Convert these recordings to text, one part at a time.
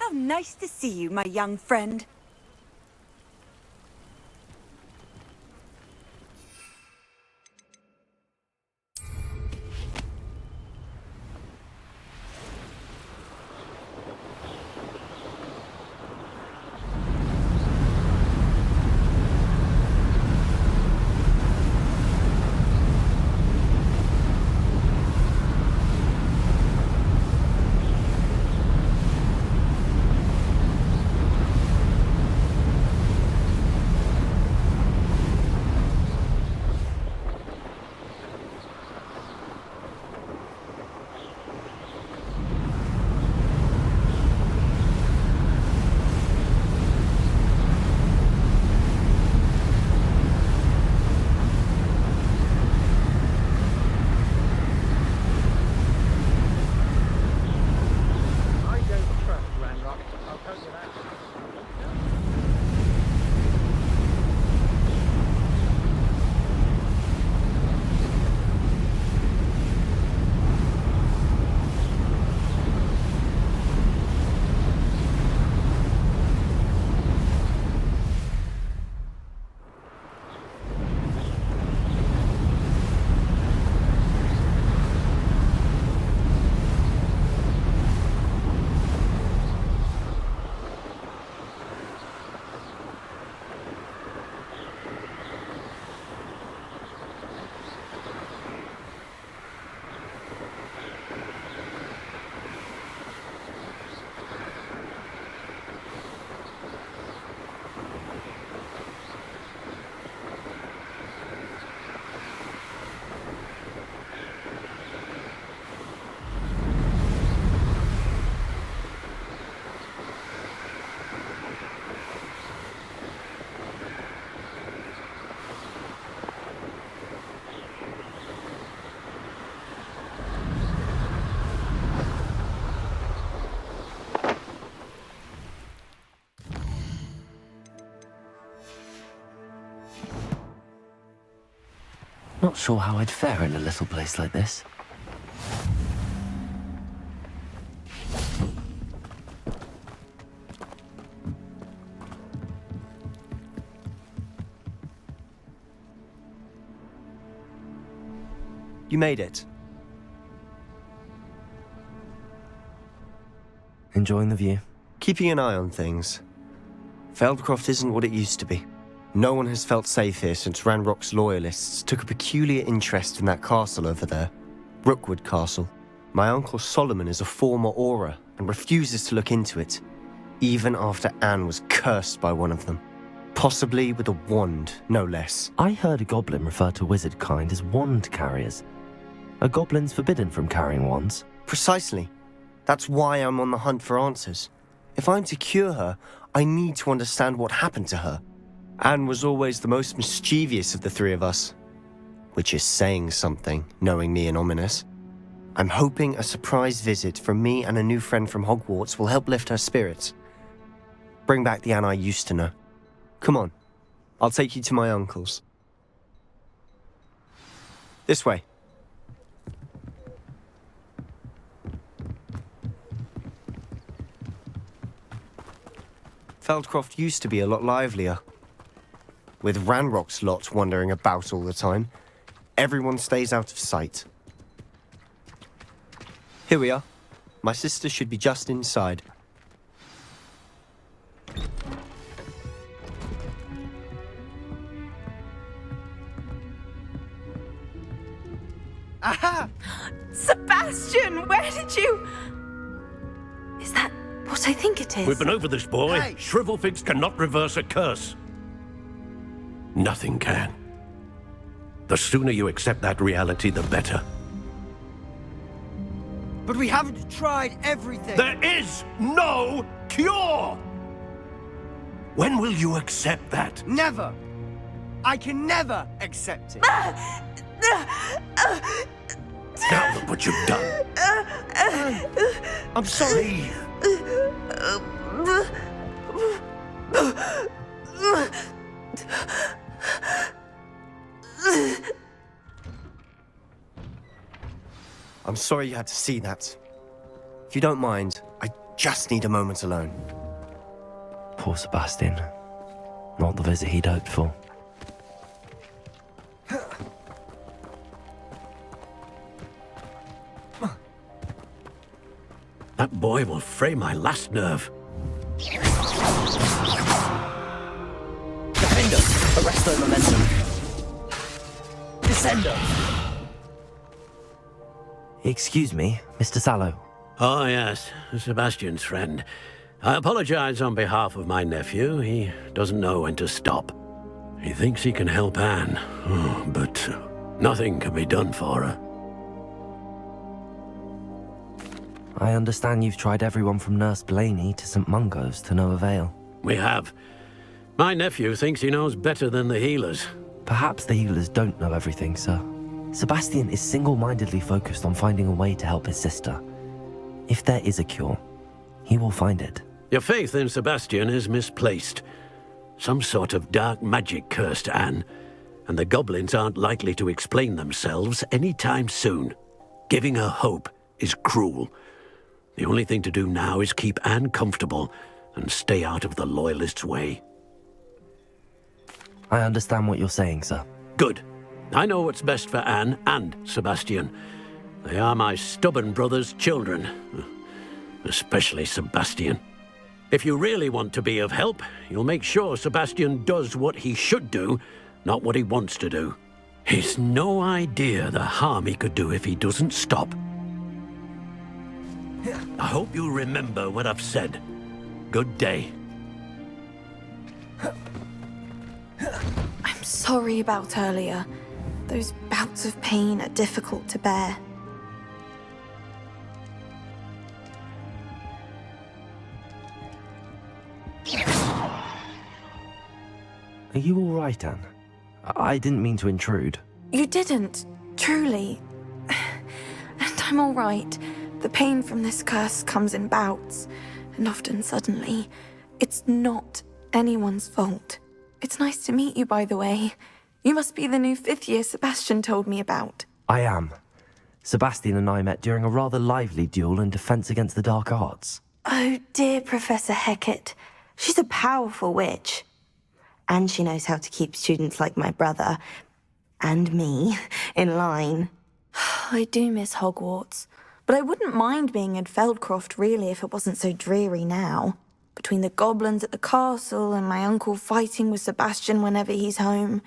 How nice to see you, my young friend. Not sure how I'd fare in a little place like this. You made it. Enjoying the view? Keeping an eye on things. Feldcroft isn't what it used to be. No one has felt safe here since Ranrock's loyalists took a peculiar interest in that castle over there. Rookwood Castle. My uncle Solomon is a former Auror and refuses to look into it, even after Anne was cursed by one of them. Possibly with a wand, no less. I heard a goblin refer to wizard kind as wand carriers. Are goblins forbidden from carrying wands? Precisely. That's why I'm on the hunt for answers. If I'm to cure her, I need to understand what happened to her. Anne was always the most mischievous of the three of us. Which is saying something, knowing me and Ominous. I'm hoping a surprise visit from me and a new friend from Hogwarts will help lift her spirits. Bring back the Anne I used to know. Come on, I'll take you to my uncle's. This way. Feldcroft used to be a lot livelier. With Ranrock's lot wandering about all the time, everyone stays out of sight. Here we are. My sister should be just inside. Aha! Sebastian, where did you... Is that what I think it is? We've been over this, boy. Hey! Shrivelfigs cannot reverse a curse. Nothing can. The sooner you accept that reality, the better. But we haven't tried everything. There is no cure! When will you accept that? Never. I can never accept it. Now look what you've done. I'm sorry. I'm sorry you had to see that. If you don't mind, I just need a moment alone. Poor Sebastian. Not the visit he'd hoped for. That boy will fray my last nerve. Defender, arrest their momentum. Descender. Excuse me, Mr. Sallow. Oh, yes, Sebastian's friend. I apologize on behalf of my nephew. He doesn't know when to stop. He thinks he can help Anne, but nothing can be done for her. I understand you've tried everyone from Nurse Blaney to St. Mungo's to no avail. We have. My nephew thinks he knows better than the healers. Perhaps the healers don't know everything, sir. Sebastian is single-mindedly focused on finding a way to help his sister. If there is a cure, he will find it. Your faith in Sebastian is misplaced. Some sort of dark magic cursed Anne, and the goblins aren't likely to explain themselves anytime soon. Giving her hope is cruel. The only thing to do now is keep Anne comfortable and stay out of the Loyalists' way. I understand what you're saying, sir. Good. I know what's best for Anne and Sebastian. They are my stubborn brother's children. Especially Sebastian. If you really want to be of help, you'll make sure Sebastian does what he should do, not what he wants to do. He's no idea the harm he could do if he doesn't stop. I hope you remember what I've said. Good day. I'm sorry about earlier. Those bouts of pain are difficult to bear. Are you all right, Anne? I didn't mean to intrude. You didn't, truly. And I'm all right. The pain from this curse comes in bouts, and often suddenly. It's not anyone's fault. It's nice to meet you, by the way. You must be the new 5th year Sebastian told me about. I am. Sebastian and I met during a rather lively duel in Defense Against the Dark Arts. Oh, dear Professor Hecat. She's a powerful witch. And she knows how to keep students like my brother, and me, in line. I do miss Hogwarts, but I wouldn't mind being in Feldcroft, really, if it wasn't so dreary now. Between the goblins at the castle and my uncle fighting with Sebastian whenever he's home,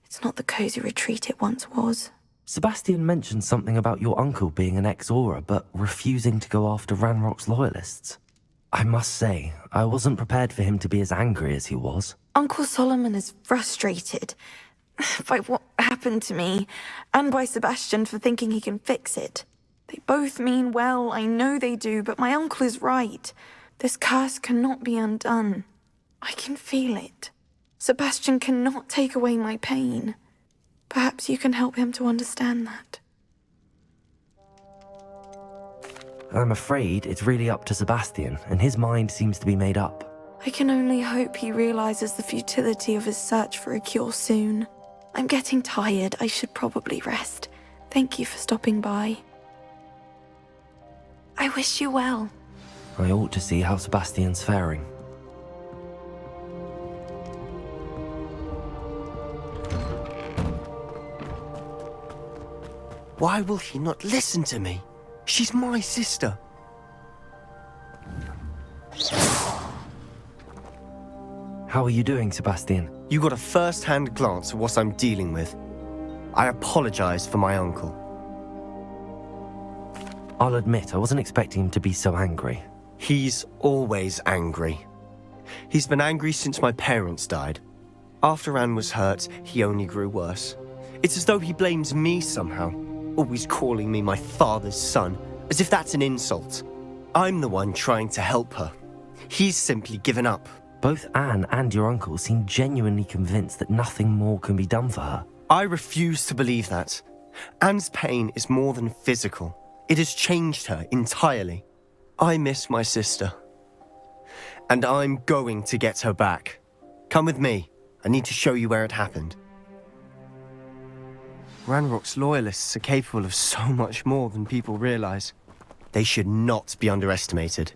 it's not the cozy retreat it once was. Sebastian mentioned something about your uncle being an ex-Aura, but refusing to go after Ranrock's loyalists. I must say, I wasn't prepared for him to be as angry as he was. Uncle Solomon is frustrated by what happened to me, and by Sebastian for thinking he can fix it. They both mean well, I know they do, but my uncle is right. This curse cannot be undone. I can feel it. Sebastian cannot take away my pain. Perhaps you can help him to understand that. I'm afraid it's really up to Sebastian, and his mind seems to be made up. I can only hope he realizes the futility of his search for a cure soon. I'm getting tired. I should probably rest. Thank you for stopping by. I wish you well. I ought to see how Sebastian's faring. Why will he not listen to me? She's my sister. How are you doing, Sebastian? You got a first-hand glance at what I'm dealing with. I apologize for my uncle. I'll admit, I wasn't expecting him to be so angry. He's always angry. He's been angry since my parents died. After Anne was hurt, he only grew worse. It's as though he blames me somehow, always calling me my father's son, as if that's an insult. I'm the one trying to help her. He's simply given up. Both Anne and your uncle seem genuinely convinced that nothing more can be done for her. I refuse to believe that. Anne's pain is more than physical. It has changed her entirely. I miss my sister. And I'm going to get her back. Come with me. I need to show you where it happened. Ranrock's loyalists are capable of so much more than people realize. They should not be underestimated.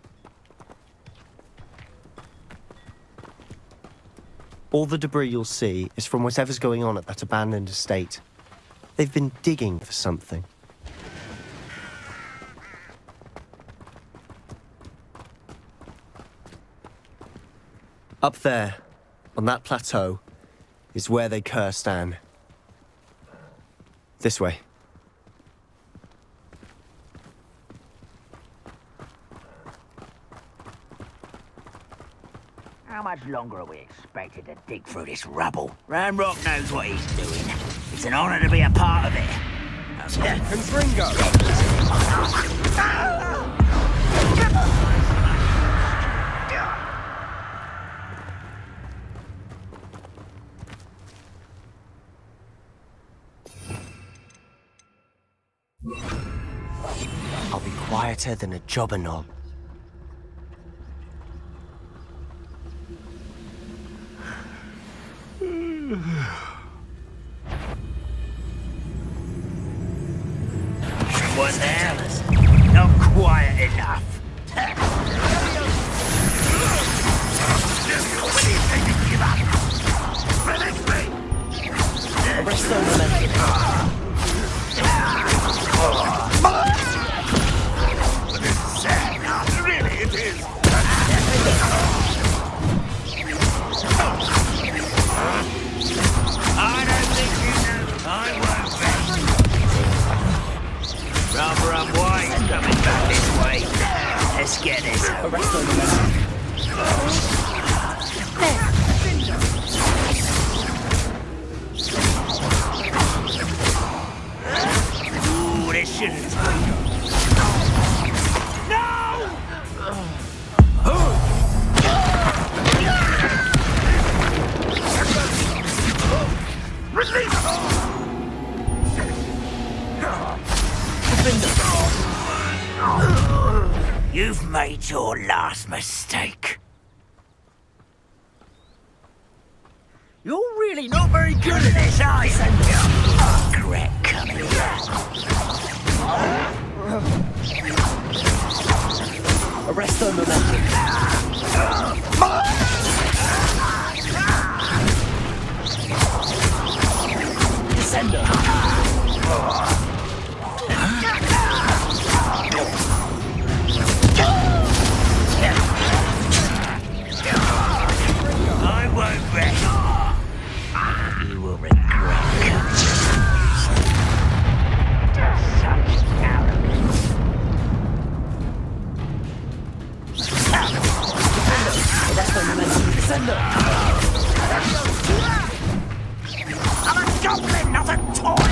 All the debris you'll see is from whatever's going on at that abandoned estate. They've been digging for something. Up there, on that plateau, is where they cursed Anne. This way. How much longer are we expected to dig through this rubble? Ranrock knows what he's doing. It's an honor to be a part of it. Confringo! I'll be quieter than a jobber knob. What the hell is not quiet enough? When do you think you give up? Arrest the momentum. Really, it is. I don't think you know. I won't bet. Rather unwise coming back this way. Let's get this. Arrest the momentum. Ooh, this shouldn't. You've made your last mistake. You're really not very good at this, are you? I regret coming here. Arrest the momentum. Descender. I won't rest. You will regret coming. Such arrogance. Arrest the momentum. Descender. I'm a goblin, not a toy!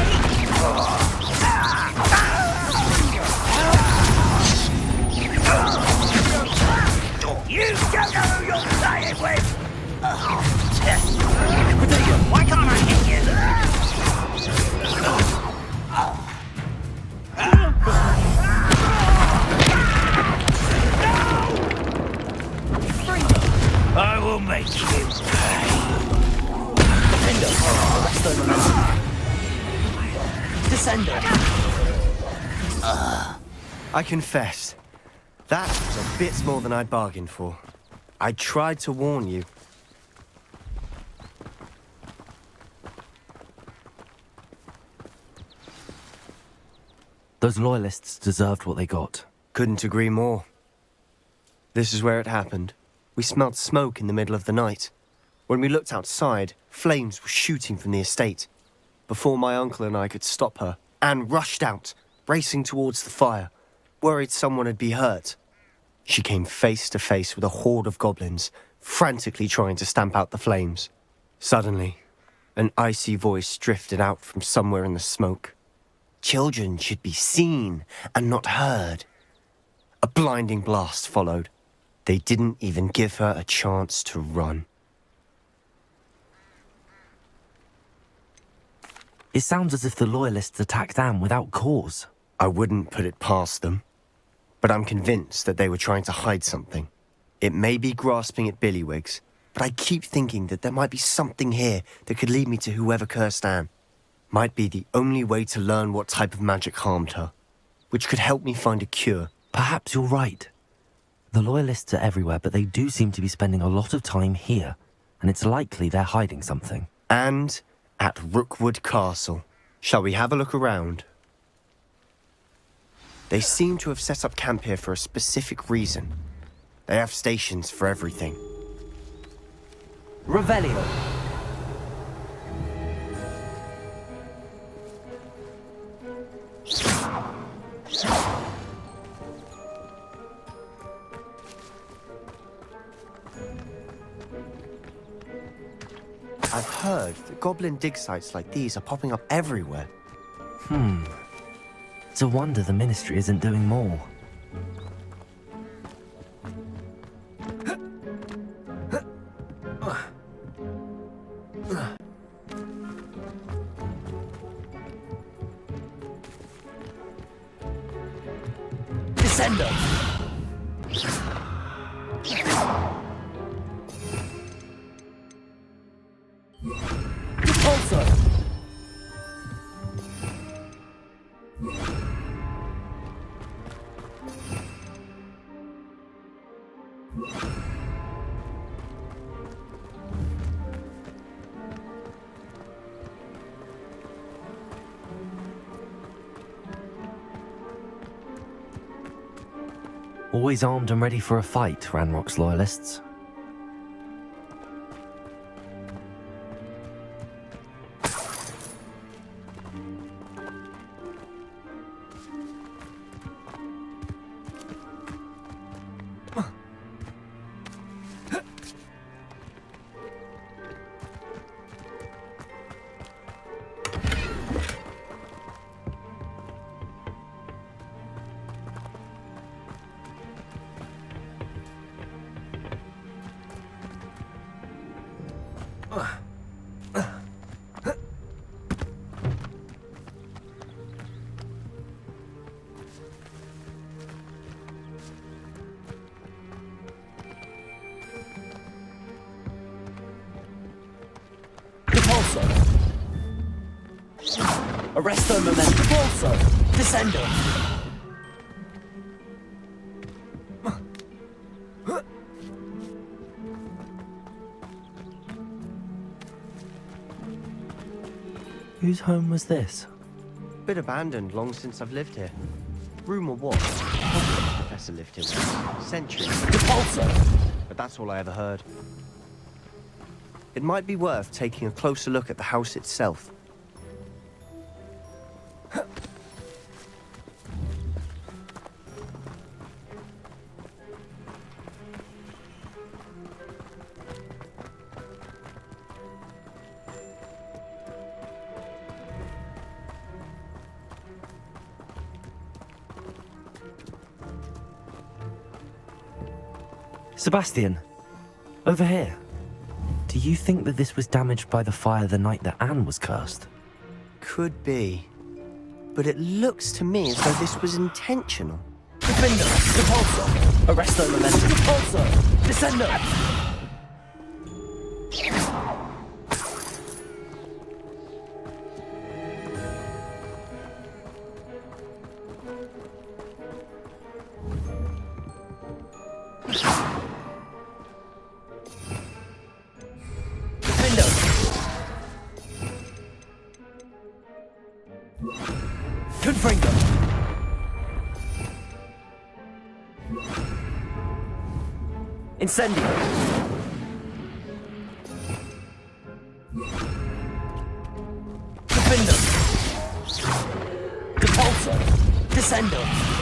You don't know who you're playing with! Why can't I hit you? I will make you pay. Arrest the momentum. Descender. I confess, that was a bit more than I'd bargained for. I tried to warn you. Those loyalists deserved what they got. Couldn't agree more. This is where it happened. We smelled smoke in the middle of the night. When we looked outside, flames were shooting from the estate. Before my uncle and I could stop her, Anne rushed out, racing towards the fire, worried someone had been hurt. She came face to face with a horde of goblins, frantically trying to stamp out the flames. Suddenly, an icy voice drifted out from somewhere in the smoke. Children should be seen and not heard. A blinding blast followed. They didn't even give her a chance to run. It sounds as if the loyalists attacked Anne without cause. I wouldn't put it past them, but I'm convinced that they were trying to hide something. It may be grasping at billywhigs, but I keep thinking that there might be something here that could lead me to whoever cursed Anne. Might be the only way to learn what type of magic harmed her, which could help me find a cure. Perhaps you're right. The loyalists are everywhere, but they do seem to be spending a lot of time here, and it's likely they're hiding something. And at Rookwood Castle. Shall we have a look around? They seem to have set up camp here for a specific reason. They have stations for everything. Revelio. I've heard that goblin dig sites like these are popping up everywhere. It's a wonder the Ministry isn't doing more. Descendo! Repulsor! Always armed and ready for a fight, Ranrock's loyalists. Arresto momento. Repulsor! Descendo! Whose home was this? Bit abandoned long since I've lived here. Rumour was the Hogwarts professor lived here once, centuries ago. Repulsor! But that's all I ever heard. It might be worth taking a closer look at the house itself. Sebastian, over here. Do you think that this was damaged by the fire the night that Anne was cursed? Could be. But it looks to me as though this was intentional. Defendo! Repulsor! Arresto momento. Repulsor! Descendo! Confringo! Incendio! Defender! Depulso! Descendo!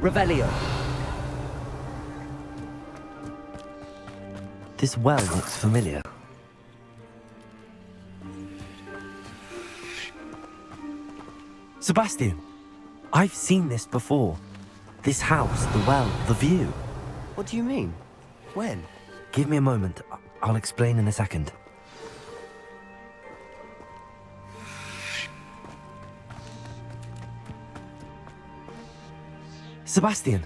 Revelio. This well looks familiar. Sebastian, I've seen this before. This house, the well, the view. What do you mean? When? Give me a moment. I'll explain in a second. Sebastian,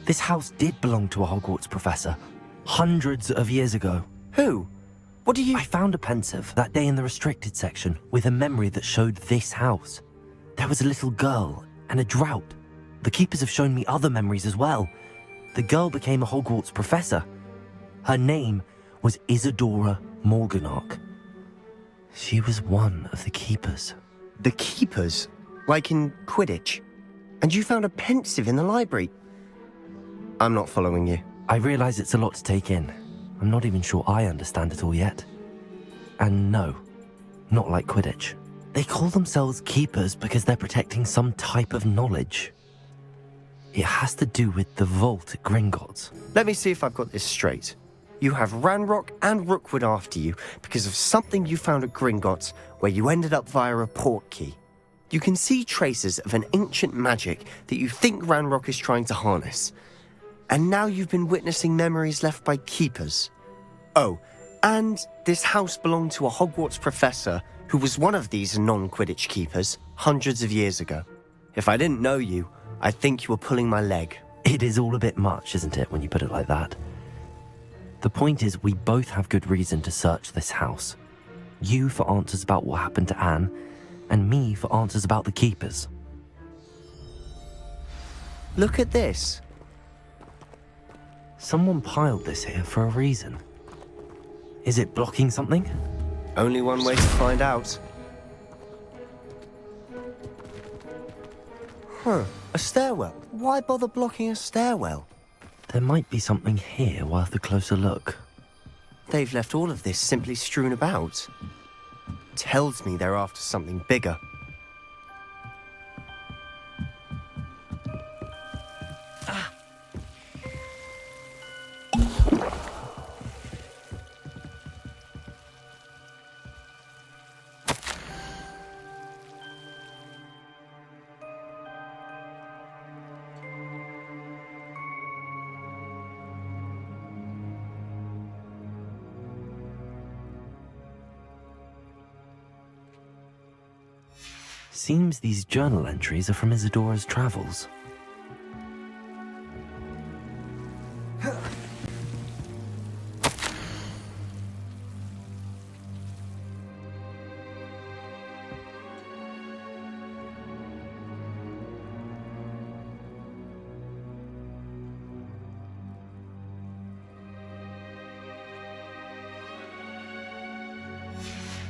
this house did belong to a Hogwarts professor. Hundreds of years ago. Who? What do you... I found a pensive that day in the restricted section with a memory that showed this house. There was a little girl and a drought. The keepers have shown me other memories as well. The girl became a Hogwarts professor. Her name was Isadora Morganach. She was one of the keepers. The keepers? Like in Quidditch? And you found a pensive in the library. I'm not following you. I realize it's a lot to take in. I'm not even sure I understand it all yet. And no, not like Quidditch. They call themselves keepers because they're protecting some type of knowledge. It has to do with the vault at Gringotts. Let me see if I've got this straight. You have Ranrock and Rookwood after you because of something you found at Gringotts where you ended up via a port key. You can see traces of an ancient magic that you think Ranrock is trying to harness. And now you've been witnessing memories left by keepers. Oh, and this house belonged to a Hogwarts professor who was one of these non-Quidditch keepers hundreds of years ago. If I didn't know you, I'd think you were pulling my leg. It is all a bit much, isn't it, when you put it like that? The point is, we both have good reason to search this house. You for answers about what happened to Anne, and me for answers about the keepers. Look at this. Someone piled this here for a reason. Is it blocking something? Only one way to find out. Huh, a stairwell. Why bother blocking a stairwell? There might be something here worth a closer look. They've left all of this simply strewn about. Tells me they're after something bigger. Seems these journal entries are from Isadora's travels.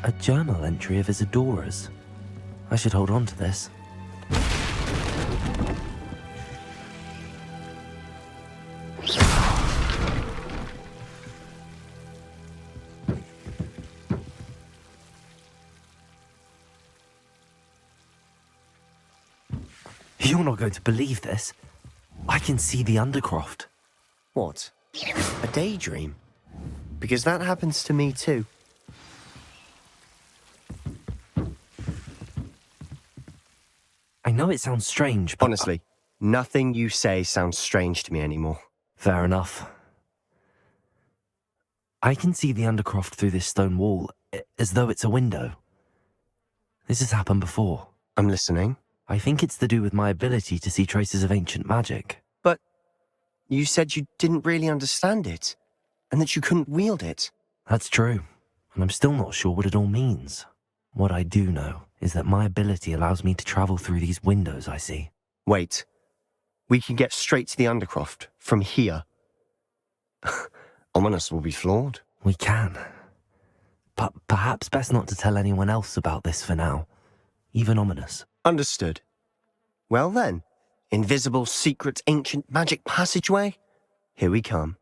A journal entry of Isadora's. I should hold on to this. You're not going to believe this. I can see the Undercroft. What? A daydream? Because that happens to me too. I know it sounds strange, but... Honestly, nothing you say sounds strange to me anymore. Fair enough. I can see the Undercroft through this stone wall, as though it's a window. This has happened before. I'm listening. I think it's to do with my ability to see traces of ancient magic. But you said you didn't really understand it, and that you couldn't wield it. That's true, and I'm still not sure what it all means. What I do know is that my ability allows me to travel through these windows I see. Wait. We can get straight to the Undercroft from here. Ominous will be flawed. We can. But perhaps best not to tell anyone else about this for now. Even Ominous. Understood. Well then, invisible, secret, ancient magic passageway? Here we come.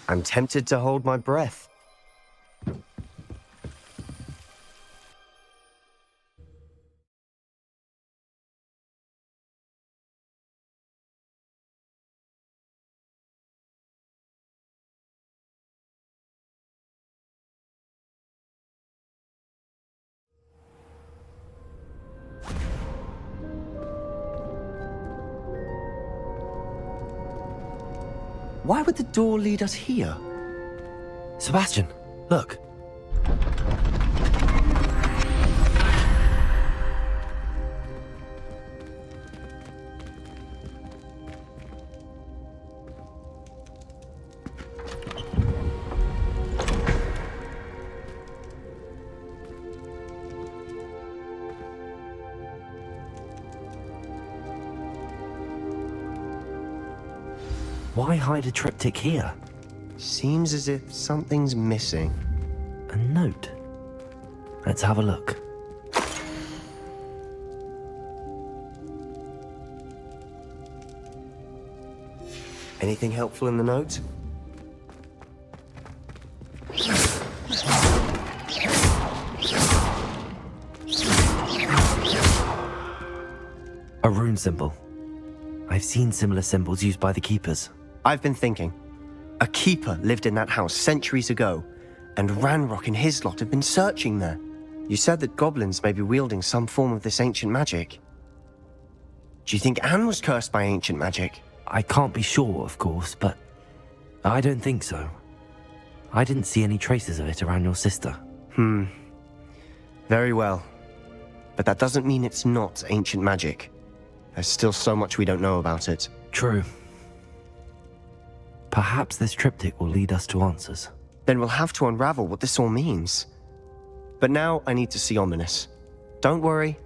I'm tempted to hold my breath. Why would the door lead us here? Sebastian, look. Why hide a triptych here? Seems as if something's missing. A note. Let's have a look. Anything helpful in the note? A rune symbol. I've seen similar symbols used by the keepers. I've been thinking. A keeper lived in that house centuries ago, and Ranrock and his lot have been searching there. You said that goblins may be wielding some form of this ancient magic. Do you think Anne was cursed by ancient magic? I can't be sure, of course, but I don't think so. I didn't see any traces of it around your sister. Very well. But that doesn't mean it's not ancient magic. There's still so much we don't know about it. True. Perhaps this triptych will lead us to answers. Then we'll have to unravel what this all means. But now I need to see Ominous. Don't worry,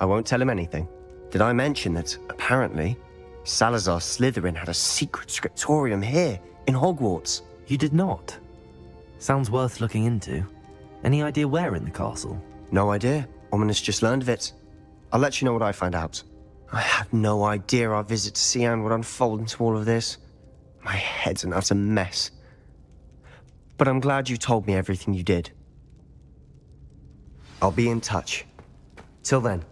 I won't tell him anything. Did I mention that, apparently, Salazar Slytherin had a secret scriptorium here in Hogwarts? You did not. Sounds worth looking into. Any idea where in the castle? No idea. Ominous just learned of it. I'll let you know what I find out. I had no idea our visit to Cian would unfold into all of this. My head's an utter mess. But I'm glad you told me everything you did. I'll be in touch. Till then.